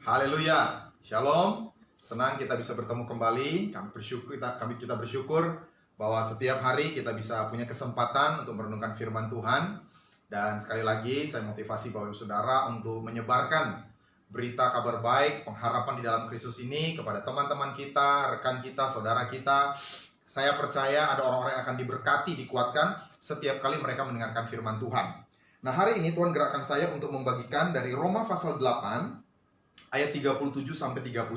Haleluya, Shalom. Senang kita bisa bertemu kembali. Kita bersyukur bahwa setiap hari kita bisa punya kesempatan untuk merenungkan firman Tuhan. Dan sekali lagi saya motivasi Bapak Ibu Saudara untuk menyebarkan berita kabar baik, pengharapan di dalam Kristus ini kepada teman-teman kita, rekan kita, saudara kita. Saya percaya ada orang-orang yang akan diberkati, dikuatkan setiap kali mereka mendengarkan firman Tuhan. Nah, hari ini Tuhan gerakkan saya untuk membagikan dari Roma pasal 8 ayat 37 sampai 39.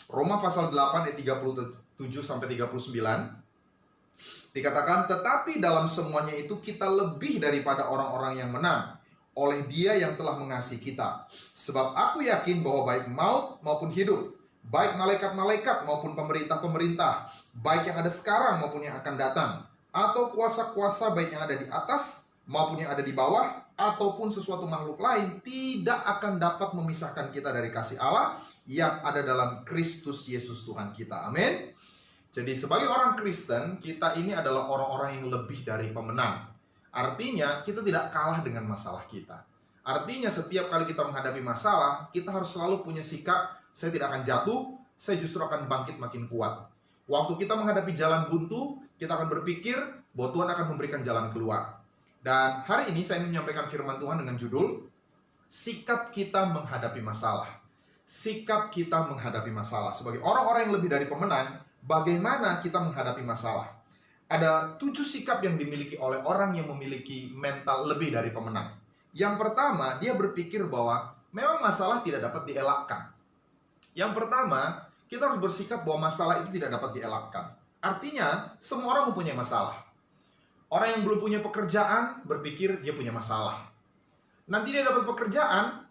Roma pasal 8 ayat 37 sampai 39 dikatakan, tetapi dalam semuanya itu kita lebih daripada orang-orang yang menang oleh Dia yang telah mengasihi kita. Sebab aku yakin bahwa baik maut maupun hidup, baik malaikat-malaikat maupun pemerintah-pemerintah, baik yang ada sekarang maupun yang akan datang, atau kuasa-kuasa baik yang ada di atas maupun yang ada di bawah, ataupun sesuatu makhluk lain, tidak akan dapat memisahkan kita dari kasih Allah yang ada dalam Kristus Yesus Tuhan kita. Amin. Jadi sebagai orang Kristen, kita ini adalah orang-orang yang lebih dari pemenang. Artinya kita tidak kalah dengan masalah kita. Artinya setiap kali kita menghadapi masalah, kita harus selalu punya sikap, saya tidak akan jatuh, saya justru akan bangkit makin kuat. Waktu kita menghadapi jalan buntu, kita akan berpikir bahwa Tuhan akan memberikan jalan keluar. Dan hari ini saya menyampaikan firman Tuhan dengan judul sikap kita menghadapi masalah. Sikap kita menghadapi masalah. Sebagai orang-orang yang lebih dari pemenang, bagaimana kita menghadapi masalah? Ada 7 sikap yang dimiliki oleh orang yang memiliki mental lebih dari pemenang. Yang pertama, dia berpikir bahwa memang masalah tidak dapat dielakkan. Yang pertama, kita harus bersikap bahwa masalah itu tidak dapat dielakkan. Artinya, semua orang mempunyai masalah. Orang yang belum punya pekerjaan berpikir dia punya masalah. Nanti dia dapat pekerjaan,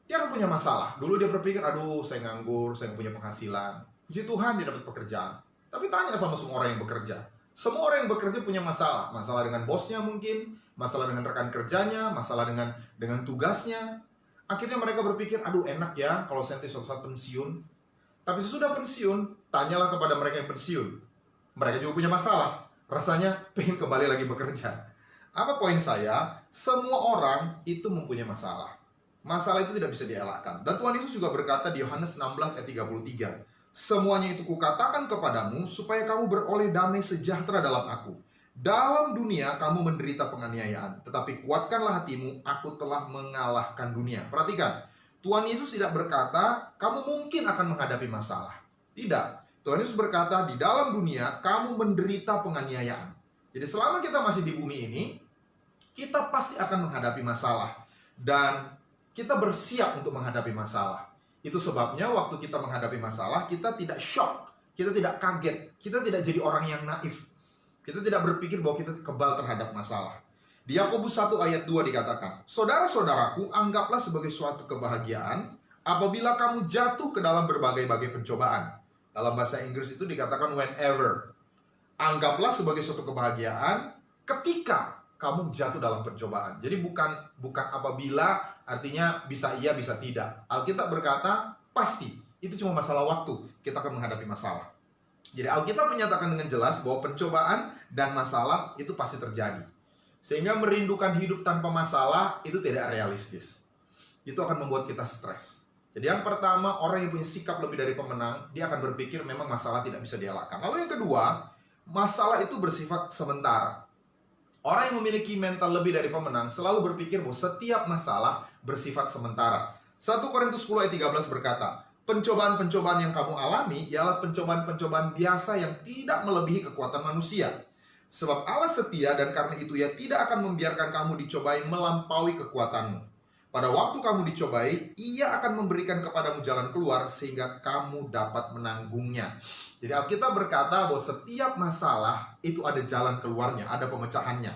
dia akan punya masalah. Dulu dia berpikir, aduh saya nganggur, saya nggak punya penghasilan. Puji Tuhan dia dapat pekerjaan. Tapi tanya sama semua orang yang bekerja. Semua orang yang bekerja punya masalah. Masalah dengan bosnya mungkin, masalah dengan rekan kerjanya, masalah dengan tugasnya. Akhirnya mereka berpikir, aduh enak ya kalau saya nanti suatu saat pensiun. Tapi sesudah pensiun, tanyalah kepada mereka yang pensiun. Mereka juga punya masalah. Rasanya pengen kembali lagi bekerja. Apa poin saya? Semua orang itu mempunyai masalah. Masalah itu tidak bisa dielakkan. Dan Tuhan Yesus juga berkata di Yohanes 16 ayat 33, semuanya itu kukatakan kepadamu supaya kamu beroleh damai sejahtera dalam aku. Dalam dunia kamu menderita penganiayaan, tetapi kuatkanlah hatimu, aku telah mengalahkan dunia. Perhatikan, Tuhan Yesus tidak berkata kamu mungkin akan menghadapi masalah. Tidak. Tuhan Yesus berkata, di dalam dunia kamu menderita penganiayaan. Jadi selama kita masih di bumi ini, kita pasti akan menghadapi masalah. Dan kita bersiap untuk menghadapi masalah. Itu sebabnya waktu kita menghadapi masalah, kita tidak shock, kita tidak kaget, kita tidak jadi orang yang naif. Kita tidak berpikir bahwa kita kebal terhadap masalah. Di Yakobus 1 ayat 2 dikatakan, saudara-saudaraku, anggaplah sebagai suatu kebahagiaan apabila kamu jatuh ke dalam berbagai-bagai pencobaan. Dalam bahasa Inggris itu dikatakan whenever. Anggaplah sebagai suatu kebahagiaan ketika kamu jatuh dalam pencobaan. Jadi bukan apabila, artinya bisa iya bisa tidak. Alkitab berkata pasti. Itu cuma masalah waktu kita akan menghadapi masalah. Jadi Alkitab menyatakan dengan jelas bahwa pencobaan dan masalah itu pasti terjadi. Sehingga merindukan hidup tanpa masalah itu tidak realistis. Itu akan membuat kita stres. Jadi yang pertama, orang yang punya sikap lebih dari pemenang, dia akan berpikir memang masalah tidak bisa dielakkan. Lalu yang kedua, masalah itu bersifat sementara. Orang yang memiliki mental lebih dari pemenang selalu berpikir bahwa setiap masalah bersifat sementara. 1 Korintus 10 ayat 13 berkata, pencobaan-pencobaan yang kamu alami ialah pencobaan-pencobaan biasa yang tidak melebihi kekuatan manusia. Sebab Allah setia dan karena itu Ia tidak akan membiarkan kamu dicobai melampaui kekuatanmu. Pada waktu kamu dicobai, Ia akan memberikan kepadamu jalan keluar sehingga kamu dapat menanggungnya. Jadi Alkitab berkata bahwa setiap masalah itu ada jalan keluarnya, ada pemecahannya.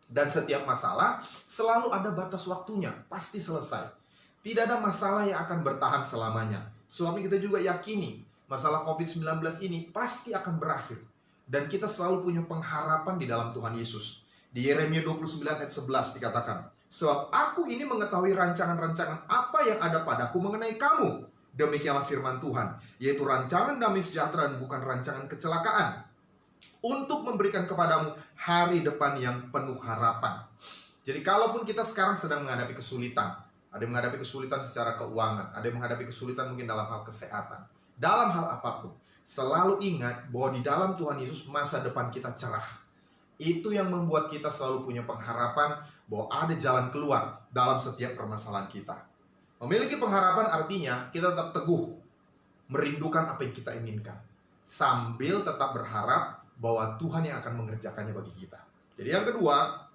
Dan setiap masalah selalu ada batas waktunya, pasti selesai. Tidak ada masalah yang akan bertahan selamanya. Sebab kita juga yakini masalah COVID-19 ini pasti akan berakhir. Dan kita selalu punya pengharapan di dalam Tuhan Yesus. Di Yeremia 29 ayat 11 dikatakan, sebab aku ini mengetahui rancangan-rancangan apa yang ada padaku mengenai kamu. Demikianlah firman Tuhan, yaitu rancangan damai sejahtera dan bukan rancangan kecelakaan, untuk memberikan kepadamu hari depan yang penuh harapan. Jadi kalaupun kita sekarang sedang menghadapi kesulitan, ada yang menghadapi kesulitan secara keuangan, ada yang menghadapi kesulitan mungkin dalam hal kesehatan, dalam hal apapun. Selalu ingat bahwa di dalam Tuhan Yesus masa depan kita cerah. Itu yang membuat kita selalu punya pengharapan bahwa ada jalan keluar dalam setiap permasalahan kita. Memiliki pengharapan artinya kita tetap teguh, merindukan apa yang kita inginkan, sambil tetap berharap bahwa Tuhan yang akan mengerjakannya bagi kita. Jadi yang kedua,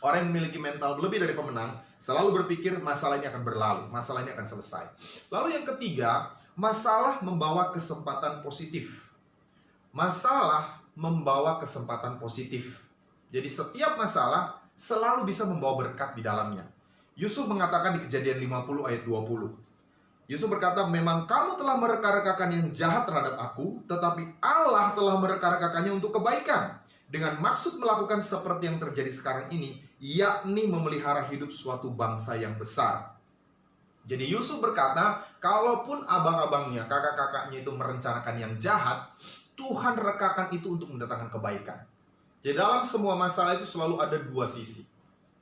orang yang memiliki mental lebih dari pemenang selalu berpikir masalah ini akan berlalu, masalah ini akan selesai. Lalu yang ketiga, masalah membawa kesempatan positif. Masalah membawa kesempatan positif. Jadi setiap masalah selalu bisa membawa berkat di dalamnya. Yusuf mengatakan di Kejadian 50 ayat 20. Yusuf berkata, memang kamu telah mereka-rekakan yang jahat terhadap aku, tetapi Allah telah mereka-rekakannya untuk kebaikan, dengan maksud melakukan seperti yang terjadi sekarang ini, yakni memelihara hidup suatu bangsa yang besar. Jadi Yusuf berkata, kalaupun abang-abangnya, kakak-kakaknya itu merencanakan yang jahat, Tuhan rekakan itu untuk mendatangkan kebaikan. Jadi dalam semua masalah itu selalu ada dua sisi.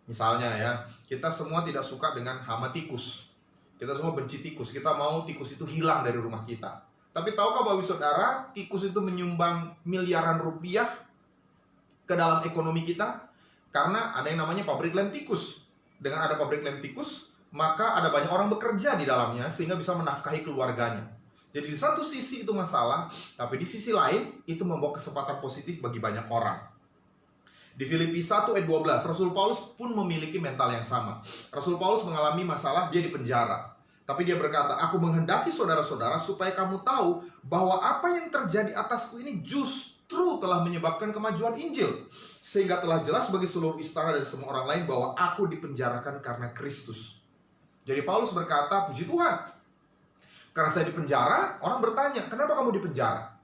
Misalnya ya, kita semua tidak suka dengan hama tikus. Kita semua benci tikus, kita mau tikus itu hilang dari rumah kita. Tapi tahukah Bapak Saudara, tikus itu menyumbang miliaran rupiah ke dalam ekonomi kita? Karena ada yang namanya pabrik lem tikus. Dengan ada pabrik lem tikus, maka ada banyak orang bekerja di dalamnya sehingga bisa menafkahi keluarganya. Jadi di satu sisi itu masalah, tapi di sisi lain itu membawa kesempatan positif bagi banyak orang. Di Filipi 1 ayat 12, Rasul Paulus pun memiliki mental yang sama. Rasul Paulus mengalami masalah, dia di penjara. Tapi dia berkata, aku menghendaki saudara-saudara supaya kamu tahu bahwa apa yang terjadi atasku ini justru telah menyebabkan kemajuan Injil. Sehingga telah jelas bagi seluruh istana dan semua orang lain bahwa aku dipenjarakan karena Kristus. Jadi Paulus berkata, puji Tuhan, karena saya di penjara, orang bertanya, kenapa kamu di penjara?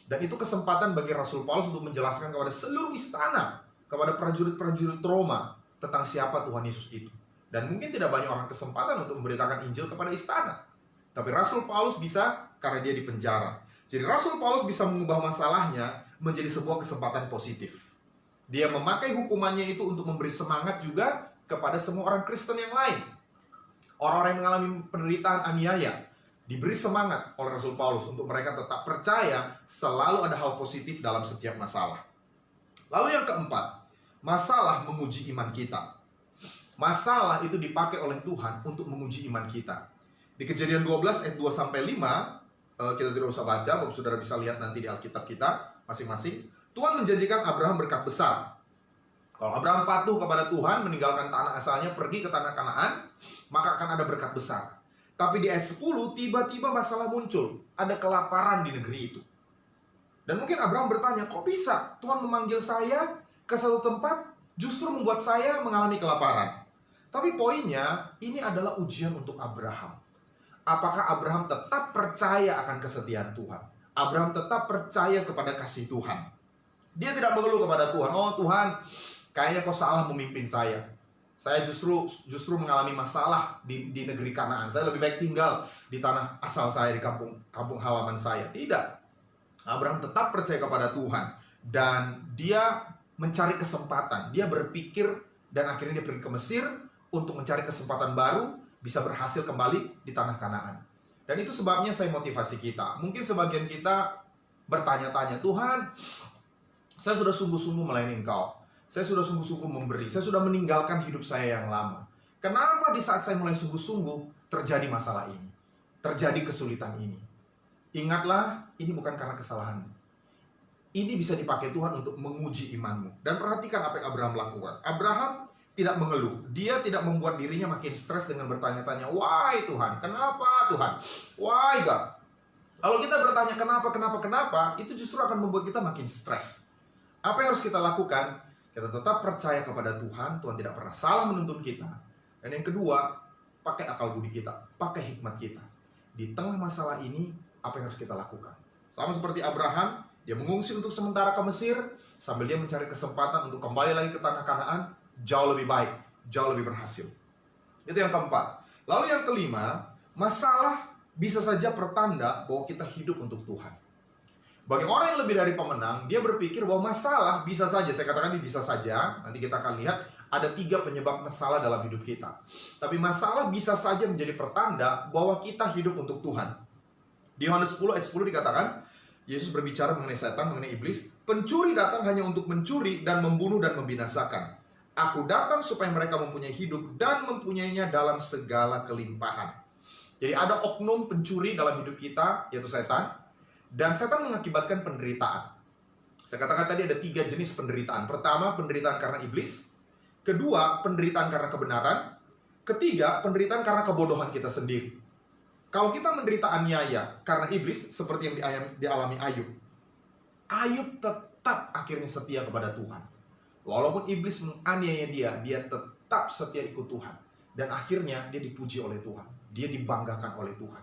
Dan itu kesempatan bagi Rasul Paulus untuk menjelaskan kepada seluruh istana, kepada prajurit-prajurit Roma, tentang siapa Tuhan Yesus itu. Dan mungkin tidak banyak orang kesempatan untuk memberitakan Injil kepada istana. Tapi Rasul Paulus bisa karena dia di penjara. Jadi Rasul Paulus bisa mengubah masalahnya menjadi sebuah kesempatan positif. Dia memakai hukumannya itu untuk memberi semangat juga kepada semua orang Kristen yang lain. Orang-orang yang mengalami penderitaan aniaya diberi semangat oleh Rasul Paulus untuk mereka tetap percaya selalu ada hal positif dalam setiap masalah. Lalu yang keempat, masalah menguji iman kita. Masalah itu dipakai oleh Tuhan untuk menguji iman kita. Di Kejadian 12 ayat 2-5, kita tidak usah baca, Bapak Saudara bisa lihat nanti di Alkitab kita masing-masing. Tuhan menjanjikan Abraham berkat besar. Kalau Abraham patuh kepada Tuhan, meninggalkan tanah asalnya, pergi ke tanah Kanaan, maka akan ada berkat besar. Tapi di ayat 10, tiba-tiba masalah muncul. Ada kelaparan di negeri itu. Dan mungkin Abraham bertanya, kok bisa Tuhan memanggil saya ke satu tempat, justru membuat saya mengalami kelaparan? Tapi poinnya, ini adalah ujian untuk Abraham. Apakah Abraham tetap percaya akan kesetiaan Tuhan? Abraham tetap percaya kepada kasih Tuhan. Dia tidak mengeluh kepada Tuhan, oh Tuhan, kayaknya kau salah memimpin saya. Saya justru mengalami masalah di negeri Kanaan. Saya lebih baik tinggal di tanah asal saya, di kampung halaman saya. Tidak. Abraham tetap percaya kepada Tuhan. Dan dia mencari kesempatan. Dia berpikir dan akhirnya dia pergi ke Mesir untuk mencari kesempatan baru, bisa berhasil kembali di tanah Kanaan. Dan itu sebabnya saya motivasi kita. Mungkin sebagian kita bertanya-tanya, Tuhan, saya sudah sungguh-sungguh melayani Engkau. Saya sudah sungguh-sungguh memberi. Saya sudah meninggalkan hidup saya yang lama. Kenapa di saat saya mulai sungguh-sungguh terjadi masalah ini? Terjadi kesulitan ini? Ingatlah, ini bukan karena kesalahanmu. Ini bisa dipakai Tuhan untuk menguji imanmu. Dan perhatikan apa yang Abraham lakukan. Abraham tidak mengeluh. Dia tidak membuat dirinya makin stres dengan bertanya-tanya, why Tuhan? Kenapa Tuhan? Why God? Kalau kita bertanya kenapa, itu justru akan membuat kita makin stres. Apa yang harus kita lakukan? Kita tetap percaya kepada Tuhan. Tuhan tidak pernah salah menuntun kita. Dan yang kedua, pakai akal budi kita, pakai hikmat kita. Di tengah masalah ini, apa yang harus kita lakukan? Sama seperti Abraham, dia mengungsi untuk sementara ke Mesir, sambil dia mencari kesempatan untuk kembali lagi ke tanah Kanaan, jauh lebih baik, jauh lebih berhasil. Itu yang keempat. Lalu yang kelima, masalah bisa saja pertanda bahwa kita hidup untuk Tuhan. Bagi orang yang lebih dari pemenang, dia berpikir bahwa masalah bisa saja, saya katakan ini bisa saja, nanti kita akan lihat, ada 3 penyebab masalah dalam hidup kita. Tapi masalah bisa saja menjadi pertanda bahwa kita hidup untuk Tuhan. Di Yohanes 10 ayat 10 dikatakan, Yesus berbicara mengenai setan, mengenai iblis. Pencuri datang hanya untuk mencuri dan membunuh dan membinasakan. Aku datang supaya mereka mempunyai hidup dan mempunyainya dalam segala kelimpahan. Jadi ada oknum pencuri dalam hidup kita, yaitu setan. Dan setan mengakibatkan penderitaan. Saya katakan tadi ada 3 jenis penderitaan. Pertama, penderitaan karena iblis. Kedua, penderitaan karena kebenaran. Ketiga, penderitaan karena kebodohan kita sendiri. Kalau kita menderita aniaya karena iblis, seperti yang dialami Ayub. Ayub tetap akhirnya setia kepada Tuhan. Walaupun iblis menganiaya dia tetap setia ikut Tuhan. Dan akhirnya dia dipuji oleh Tuhan. Dia dibanggakan oleh Tuhan.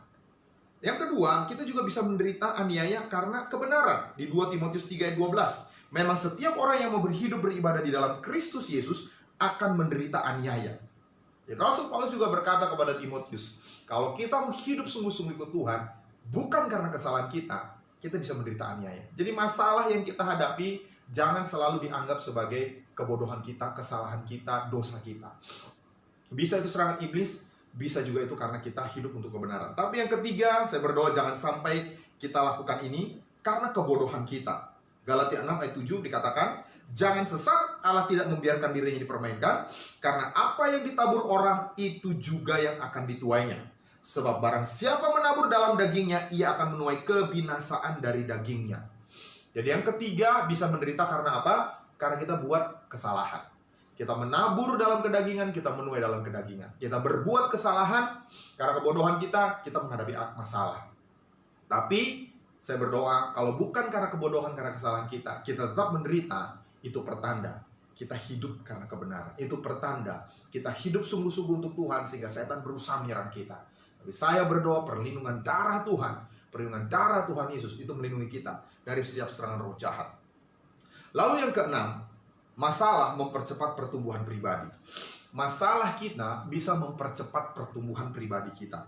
Yang kedua, kita juga bisa menderita aniaya karena kebenaran. Di 2 Timotius 3 ayat 12. Memang setiap orang yang mau hidup beribadah di dalam Kristus Yesus akan menderita aniaya. Ya, Rasul Paulus juga berkata kepada Timotius, kalau kita mau hidup sungguh-sungguh ikut Tuhan, bukan karena kesalahan kita bisa menderita aniaya. Jadi masalah yang kita hadapi jangan selalu dianggap sebagai kebodohan kita, kesalahan kita, dosa kita. Bisa itu serangan iblis, bisa juga itu karena kita hidup untuk kebenaran. Tapi yang ketiga, saya berdoa jangan sampai kita lakukan ini karena kebodohan kita. Galatia 6 ayat 7 dikatakan, jangan sesat, Allah tidak membiarkan dirinya dipermainkan, karena apa yang ditabur orang itu juga yang akan dituainya. Sebab barang siapa menabur dalam dagingnya, ia akan menuai kebinasaan dari dagingnya. Jadi yang ketiga bisa menderita karena apa? Karena kita buat kesalahan. Kita menabur dalam kedagingan, kita menuai dalam kedagingan. Kita berbuat kesalahan, karena kebodohan kita menghadapi masalah. Tapi saya berdoa, kalau bukan karena kebodohan, karena kesalahan kita tetap menderita, itu pertanda kita hidup karena kebenaran. Itu pertanda kita hidup sungguh-sungguh untuk Tuhan, sehingga setan berusaha menyerang kita. Tapi saya berdoa perlindungan darah Tuhan Yesus itu melindungi kita dari setiap serangan roh jahat. Lalu yang keenam, masalah mempercepat pertumbuhan pribadi. Masalah kita bisa mempercepat pertumbuhan pribadi kita.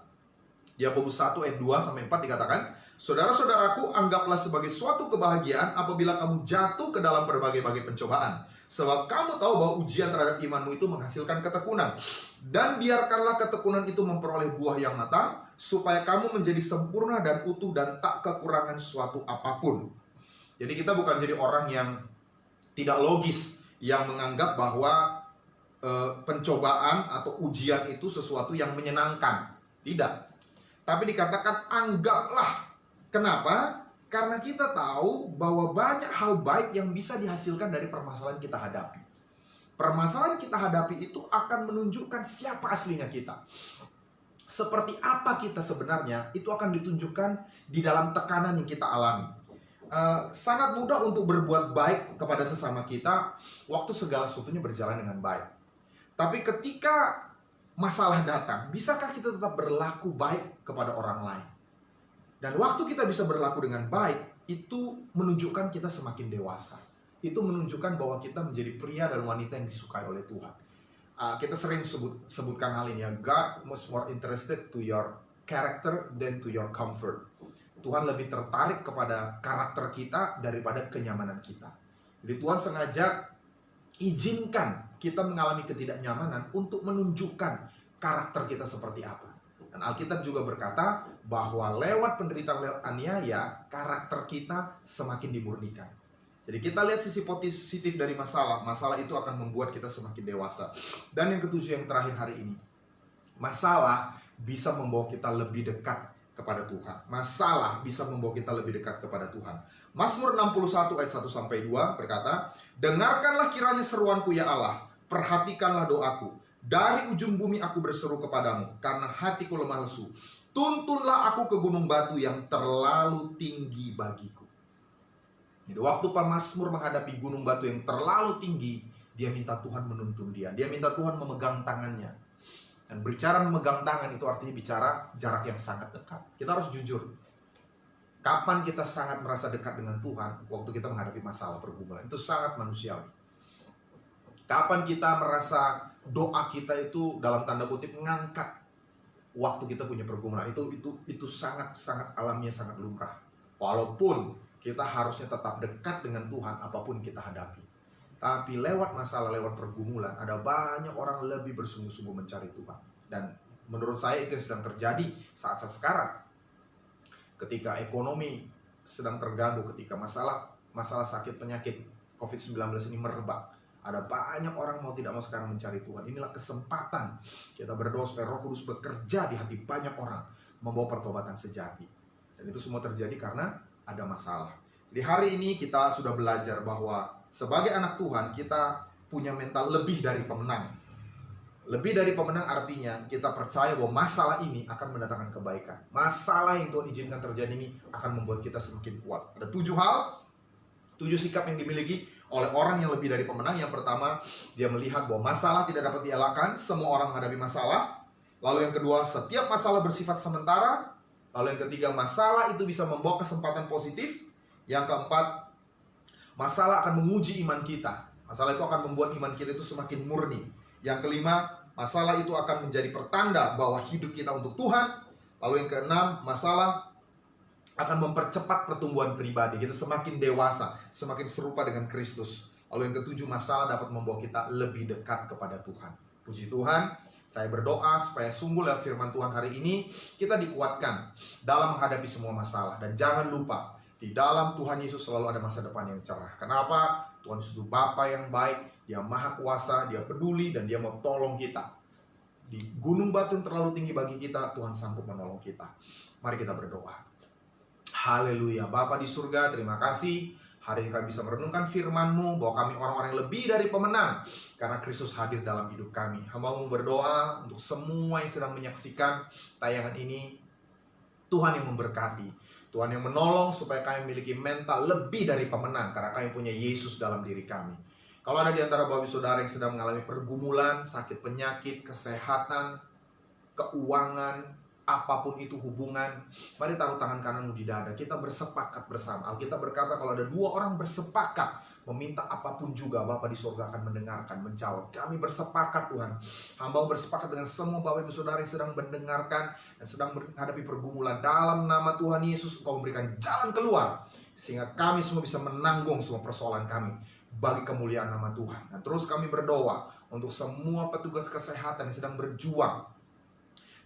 Di Yakobus 1 ayat 2 sampai 4 dikatakan, saudara-saudaraku, anggaplah sebagai suatu kebahagiaan apabila kamu jatuh ke dalam berbagai-bagai pencobaan. Sebab kamu tahu bahwa ujian terhadap imanmu itu menghasilkan ketekunan. Dan biarkanlah ketekunan itu memperoleh buah yang matang, supaya kamu menjadi sempurna dan utuh dan tak kekurangan suatu apapun. Jadi kita bukan jadi orang yang tidak logis, yang menganggap bahwa pencobaan atau ujian itu sesuatu yang menyenangkan. Tidak. Tapi dikatakan anggaplah. Kenapa? Karena kita tahu bahwa banyak hal baik yang bisa dihasilkan dari permasalahan kita hadapi. Permasalahan kita hadapi itu akan menunjukkan siapa aslinya kita. Seperti apa kita sebenarnya, itu akan ditunjukkan di dalam tekanan yang kita alami. Sangat mudah untuk berbuat baik kepada sesama kita waktu segala sesuatunya berjalan dengan baik. Tapi ketika masalah datang, bisakah kita tetap berlaku baik kepada orang lain? Dan waktu kita bisa berlaku dengan baik, itu menunjukkan kita semakin dewasa. Itu menunjukkan bahwa kita menjadi pria dan wanita yang disukai oleh Tuhan. Kita sering sebutkan hal ini ya, God most more interested to your character than to your comfort. Tuhan lebih tertarik kepada karakter kita daripada kenyamanan kita. Jadi Tuhan sengaja izinkan kita mengalami ketidaknyamanan untuk menunjukkan karakter kita seperti apa. Dan Alkitab juga berkata bahwa lewat penderitaan, lewat aniaya, karakter kita semakin dimurnikan. Jadi kita lihat sisi positif dari masalah. Masalah itu akan membuat kita semakin dewasa. Dan yang ketujuh, yang terakhir hari ini, masalah bisa membawa kita lebih dekat kepada Tuhan. Masalah bisa membawa kita lebih dekat kepada Tuhan. Mazmur 61 ayat 1-2 berkata, dengarkanlah kiranya seruanku ya Allah, perhatikanlah doaku. Dari ujung bumi aku berseru kepadamu, karena hatiku lemah lesu. Tuntunlah aku ke gunung batu yang terlalu tinggi bagiku. Jadi waktu pemazmur menghadapi gunung batu yang terlalu tinggi, dia minta Tuhan menuntun dia. Dia minta Tuhan memegang tangannya. Dan berbicara memegang tangan itu artinya bicara jarak yang sangat dekat. Kita harus jujur. Kapan kita sangat merasa dekat dengan Tuhan? Waktu kita menghadapi masalah pergumulan. Itu sangat manusiawi. Kapan kita merasa doa kita itu dalam tanda kutip ngangkat waktu kita punya pergumulan? Itu sangat alamiah, sangat lumrah. Walaupun kita harusnya tetap dekat dengan Tuhan apapun kita hadapi. Tapi lewat masalah, lewat pergumulan, ada banyak orang lebih bersungguh-sungguh mencari Tuhan. Dan menurut saya itu yang sedang terjadi saat-saat sekarang. Ketika ekonomi sedang terganggu, ketika masalah sakit penyakit COVID-19 ini merebak, ada banyak orang mau tidak mau sekarang mencari Tuhan. Inilah kesempatan kita berdoa supaya Roh Kudus bekerja di hati banyak orang, membawa pertobatan sejati. Dan itu semua terjadi karena ada masalah. Di hari ini kita sudah belajar bahwa sebagai anak Tuhan kita punya mental lebih dari pemenang. Lebih dari pemenang artinya kita percaya bahwa masalah ini akan mendatangkan kebaikan. Masalah yang Tuhan izinkan terjadi ini akan membuat kita semakin kuat. Ada 7 hal, 7 sikap yang dimiliki oleh orang yang lebih dari pemenang. Yang pertama, dia melihat bahwa masalah tidak dapat dielakkan. Semua orang menghadapi masalah. Lalu yang kedua, setiap masalah bersifat sementara. Lalu yang ketiga, masalah itu bisa membawa kesempatan positif. Yang keempat, masalah akan menguji iman kita. Masalah itu akan membuat iman kita itu semakin murni. Yang kelima, masalah itu akan menjadi pertanda bahwa hidup kita untuk Tuhan. Lalu yang keenam, masalah akan mempercepat pertumbuhan pribadi. Kita semakin dewasa, semakin serupa dengan Kristus. Lalu yang ketujuh, masalah dapat membawa kita lebih dekat kepada Tuhan. Puji Tuhan, saya berdoa supaya sungguh lewat firman Tuhan hari ini kita dikuatkan dalam menghadapi semua masalah. Dan jangan lupa, di dalam Tuhan Yesus selalu ada masa depan yang cerah. Kenapa? Tuhan Yesus itu Bapa yang baik, Dia maha kuasa, Dia peduli, dan Dia mau tolong kita. Di gunung batu yang terlalu tinggi bagi kita, Tuhan sanggup menolong kita. Mari kita berdoa. Haleluya. Bapa di surga, terima kasih. Hari ini kami bisa merenungkan firman-Mu bahwa kami orang-orang yang lebih dari pemenang karena Kristus hadir dalam hidup kami. Hamba-Mu berdoa untuk semua yang sedang menyaksikan tayangan ini. Tuhan yang memberkati, Tuhan yang menolong supaya kami memiliki mental lebih dari pemenang karena kami punya Yesus dalam diri kami. Kalau ada di antara bapak saudara yang sedang mengalami pergumulan, sakit penyakit, kesehatan, keuangan, apapun itu hubungan, mari taruh tangan kananmu di dada. Kita bersepakat bersama. Alkitab berkata kalau ada 2 orang bersepakat meminta apapun juga, Bapa di surga akan mendengarkan, menjawab. Kami bersepakat Tuhan. Hamba bersepakat dengan semua bapak ibu saudara yang sedang mendengarkan dan sedang menghadapi pergumulan. Dalam nama Tuhan Yesus, Engkau memberikan jalan keluar sehingga kami semua bisa menanggung semua persoalan kami bagi kemuliaan nama Tuhan. Dan terus kami berdoa untuk semua petugas kesehatan yang sedang berjuang.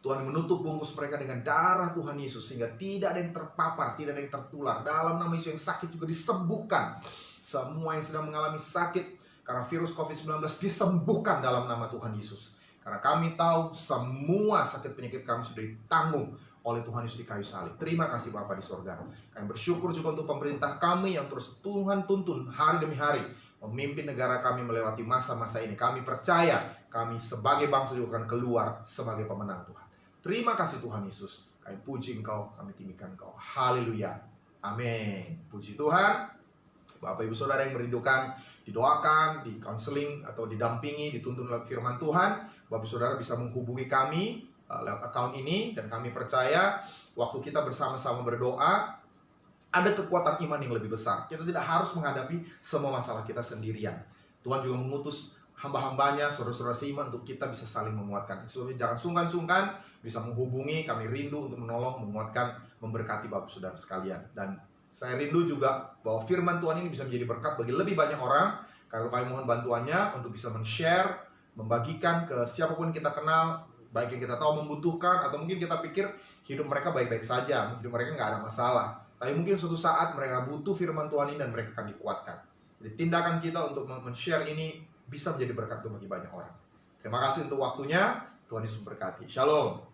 Tuhan menutup bungkus mereka dengan darah Tuhan Yesus sehingga tidak ada yang terpapar, tidak ada yang tertular. Dalam nama Yesus, yang sakit juga disembuhkan. Semua yang sedang mengalami sakit karena virus COVID-19 disembuhkan dalam nama Tuhan Yesus. Karena kami tahu semua sakit penyakit kami sudah ditanggung oleh Tuhan Yesus di kayu salib. Terima kasih Bapa di surga. Kami bersyukur juga untuk pemerintah kami yang terus Tuhan tuntun hari demi hari memimpin negara kami melewati masa-masa ini. Kami percaya kami sebagai bangsa juga akan keluar sebagai pemenang Tuhan. Terima kasih Tuhan Yesus. Kami puji Engkau, kami tinggikan Engkau. Haleluya. Amin. Puji Tuhan. Bapak Ibu Saudara yang merindukan didoakan, di counseling atau didampingi, dituntun lewat firman Tuhan, Bapak Ibu Saudara bisa menghubungi kami lewat account ini. Dan kami percaya waktu kita bersama-sama berdoa, ada kekuatan iman yang lebih besar. Kita tidak harus menghadapi semua masalah kita sendirian. Tuhan juga mengutus hamba-hambanya, saudara-saudara seiman untuk kita bisa saling menguatkan. Sebab jangan sungkan-sungkan bisa menghubungi, kami rindu untuk menolong, menguatkan, memberkati Bapak Saudara sekalian. Dan saya rindu juga bahwa firman Tuhan ini bisa menjadi berkat bagi lebih banyak orang. Karena kami mohon bantuannya untuk bisa men-share, membagikan ke siapapun kita kenal, baik yang kita tahu membutuhkan, atau mungkin kita pikir hidup mereka baik-baik saja, hidup mereka nggak ada masalah. Tapi mungkin suatu saat mereka butuh firman Tuhan ini dan mereka akan dikuatkan. Jadi tindakan kita untuk men-share ini bisa menjadi berkat bagi banyak orang. Terima kasih untuk waktunya. Tuhan Yesus memberkati. Shalom.